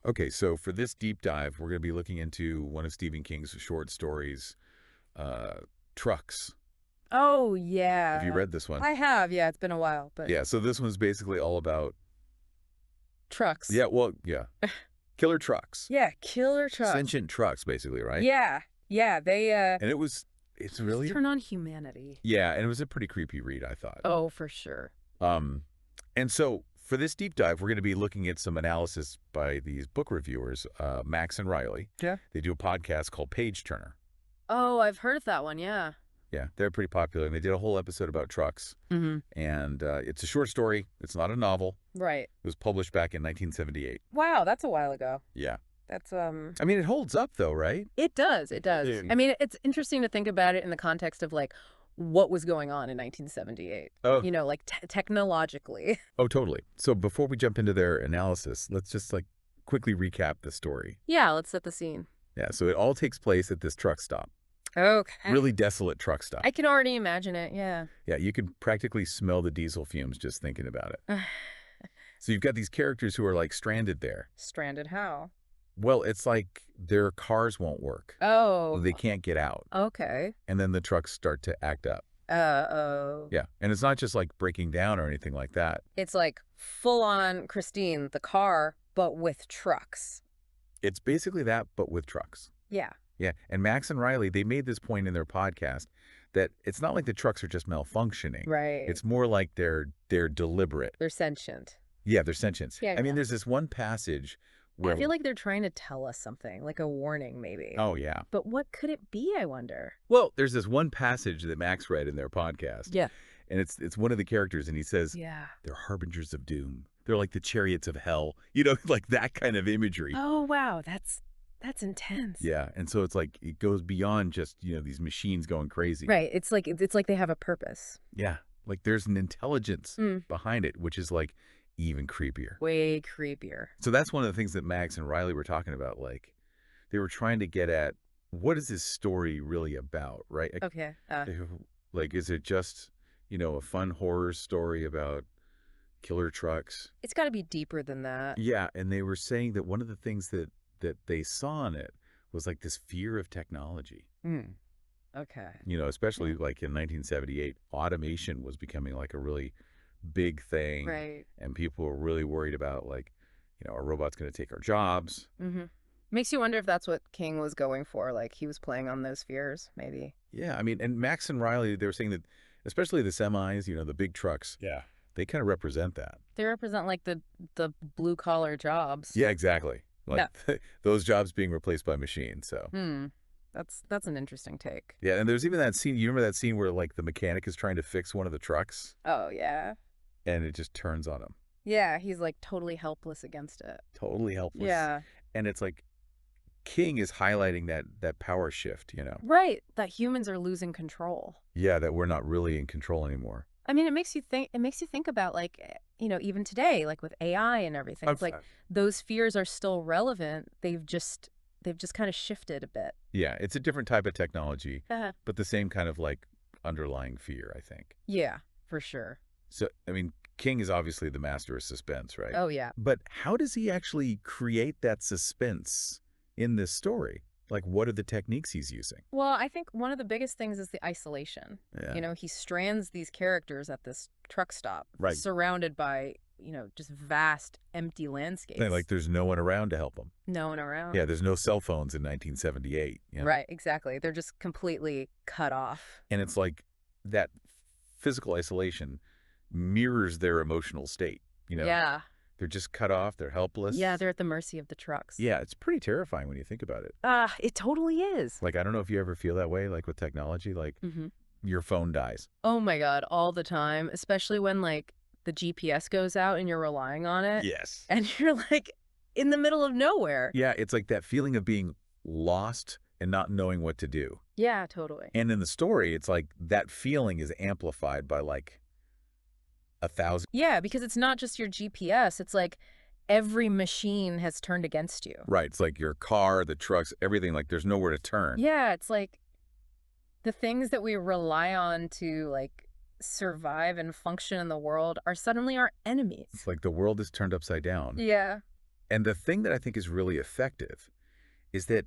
Okay, so for this deep dive, we're going to be looking into one of Stephen King's short stories, uh, Trucks. Oh, Have you yeah. read this one? I have. Yeah, it's been a while, but Yeah, so this one's basically all about, trucks. yeah, well, yeah, killer trucks. Yeah, killer trucks. Sentient trucks, basically, right? Yeah. Yeah, And it's just really, turn on humanity. yeah, and it was a pretty creepy read, I thought. Oh, for sure. Um, and so for this deep dive, we're going to be looking at some analysis by these book reviewers, Max and Riley. Yeah. They do a podcast called Page Turner. Oh, I've heard of that one. Yeah. Yeah, they're pretty popular, and they did a whole episode about trucks. Mm-hmm. And it's a short story. It's not a novel. Right. It was published back in 1978. Wow, that's a while ago. Yeah. That's I mean, it holds up, though, right? It does. It does. Yeah. I mean, it's interesting to think about it in the context of like what was going on in 1978. Oh. You know, like technologically. Oh, totally. So before we jump into their analysis, let's just like quickly recap the story. Yeah, let's set the scene. Yeah, so it all takes place at this truck stop. Okay. Really desolate truck stop. I can already imagine it. Yeah. Yeah, you can practically smell the diesel fumes just thinking about it. So you've got these characters who are like stranded there. Stranded how? Well, it's like their cars won't work. Oh. They can't get out. Okay. And then the trucks start to act up. Oh. Yeah, and it's not just like breaking down or anything like that. It's like full on Christine, the car, but with trucks. It's basically that, but with trucks. Yeah. Yeah, and Max and Riley, they made this point in their podcast that it's not like the trucks are just malfunctioning. Right. It's more like they're deliberate. They're sentient. Yeah, they're sentient. Yeah, I mean, yeah. there's this one passage where... I feel like they're trying to tell us something, like a warning maybe. Oh, yeah. But what could it be, I wonder? Well, there's this one passage that Max read in their podcast. Yeah. And it's one of the characters, and he says, Yeah. they're harbingers of doom. They're like the chariots of hell. You know, like that kind of imagery. Oh, wow. That's intense. Yeah, and so it's like it goes beyond just, you know, these machines going crazy. Right. It's like they have a purpose. Yeah, like there's an intelligence Mm. behind it, which is like even creepier. Way creepier. So that's one of the things that Max and Riley were talking about. Like they were trying to get at what is this story really about, right? Okay. Like, is it just, you know, a fun horror story about killer trucks? It's got to be deeper than that. Yeah, and they were saying that one of the things that they saw in it was like this fear of technology. Mm. Okay. You know, especially like in 1978, automation was becoming like a really big thing. Right. And people were really worried about like, you know, are robots going to take our jobs? Mm-hmm. Makes you wonder if that's what King was going for. Like he was playing on those fears, maybe. Yeah, I mean, and Max and Riley, they were saying that especially the semis, you know, the big trucks. Yeah. They kind of represent that. They represent like the blue collar jobs. Yeah, exactly. Like those jobs being replaced by machines. So that's an interesting take. yeah, and there's even that scene. You remember that scene where like the mechanic is trying to fix one of the trucks? Oh yeah. And it just turns on him. Yeah, he's like totally helpless against it. Totally helpless. Yeah. And it's like King is highlighting that power shift, you know? Right. That humans are losing control. Yeah, that we're not really in control anymore. I mean, it makes you think about like, you know, even today, like with AI and everything. It's like those fears are still relevant. They've just kind of shifted a bit. Yeah, it's a different type of technology, but the same kind of like underlying fear, I think. Yeah, for sure. So, I mean, King is obviously the master of suspense, right? Oh, yeah. But how does he actually create that suspense in this story? Like, what are the techniques he's using? Well, I think one of the biggest things is the isolation. Yeah. You know, he strands these characters at this truck stop, right, surrounded by, you know, just vast, empty landscapes. Like, there's no one around to help him. No one around. Yeah, there's no cell phones in 1978. You know? Right, exactly. They're just completely cut off. And it's like that physical isolation mirrors their emotional state, you know? Yeah. They're just cut off. They're helpless. Yeah, they're at the mercy of the trucks. Yeah, it's pretty terrifying when you think about it. It totally is. Like, I don't know if you ever feel that way, like with technology, like your phone dies. Oh my God, all the time, especially when like the GPS goes out and you're relying on it. Yes. And you're like in the middle of nowhere. Yeah, it's like that feeling of being lost and not knowing what to do. Yeah, totally. And in the story, it's like that feeling is amplified by like 1,000. Yeah, because it's not just your GPS. It's like every machine has turned against you. Right. It's like your car, the trucks, everything. Like there's nowhere to turn. Yeah, it's like the things that we rely on to like survive and function in the world are suddenly our enemies. It's like the world is turned upside down. Yeah. And the thing that I think is really effective is that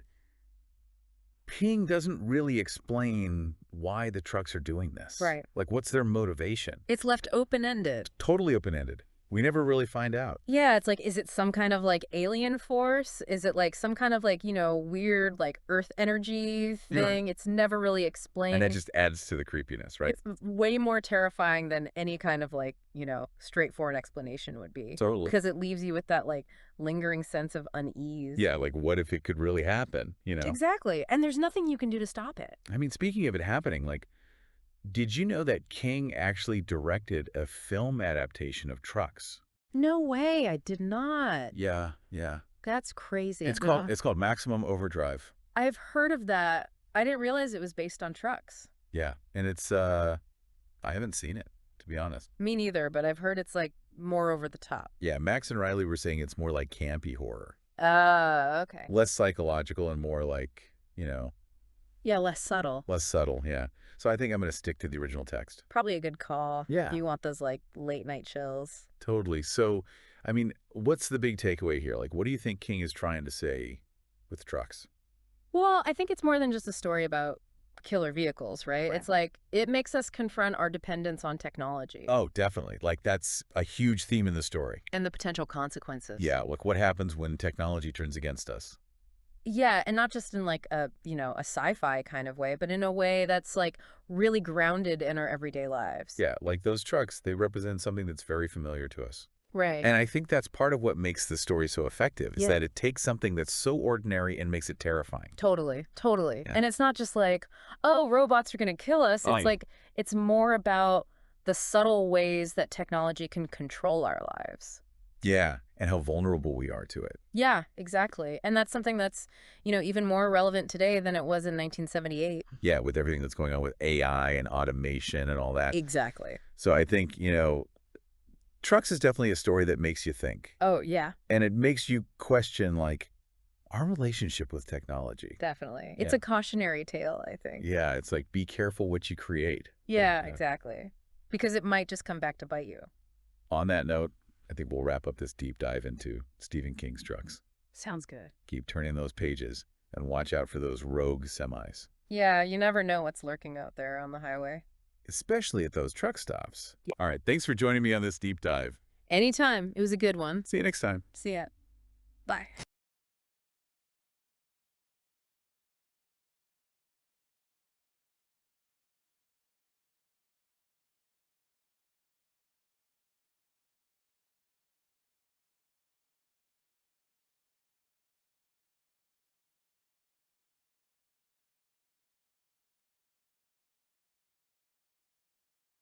King doesn't really explain why the trucks are doing this. Right. Like, what's their motivation? It's left open-ended. Totally open-ended. We never really find out. Yeah, it's like, is it some kind of like alien force? Is it like some kind of like, weird like earth energy thing? It's never really And that explained. just adds to the creepiness, right? It's way more terrifying than any kind of like, straightforward explanation would be. Totally. Because it leaves you with that like lingering sense of unease. Yeah, like what if it could really happen, Exactly. And there's nothing you can do to stop it. I mean, speaking of it happening, like, did you know that King actually directed a film adaptation of Trucks? No way, I did not. Yeah, yeah. That's crazy. It's called Maximum Overdrive. I've heard of that. I didn't realize it was based on trucks. Yeah, and it's I haven't seen it, to be honest. Me neither, but I've heard it's like more over the top. Yeah, Max and Riley were saying it's more like campy horror. Okay. Less psychological and more like, Yeah, less subtle. less subtle, yeah. So I think I'm going to stick to the original text. Probably a good call. Yeah. If you want those like late night chills. Totally. So, I mean, what's the big takeaway here? Like, what do you think King is trying to say with Trucks? Well, I think it's more than just a story about killer vehicles, right? Right. It's like it makes us confront our dependence on technology. Oh, definitely. Like, that's a huge theme in the story. And the potential consequences. Yeah, like what happens when technology turns against us? Yeah, and not just in like a sci-fi kind of way, but in a way that's like really grounded in our everyday lives. Yeah, like those trucks, they represent something that's very familiar to us. Right. And I think that's part of what makes the story so effective, is Yeah. that it takes something that's so ordinary and makes it terrifying. Totally, totally. Yeah. And it's not just like, oh, robots are going to kill us. Oh, It's yeah. like, it's more about the subtle ways that technology can control our lives. Yeah, and how vulnerable we are to it. Yeah, exactly. And that's something that's, even more relevant today than it was in 1978. Yeah, with everything that's going on with AI and automation and all that. Exactly. So I think, Trucks is definitely a story that makes you think. Oh, yeah, And it makes you question, like, our relationship with technology. definitely. It's Yeah. a cautionary tale, I think. Yeah, it's like, be careful what you create. Yeah, Yeah. exactly. Because it might just come back to bite you. On that note, I think we'll wrap up this deep dive into Stephen King's Trucks. Sounds good. Keep turning those pages and watch out for those rogue semis, Yeah, you never know what's lurking out there on the highway. especially at those truck stops. All right, thanks for joining me on this deep dive. Anytime. It was a good one. See you next time. See ya. Bye.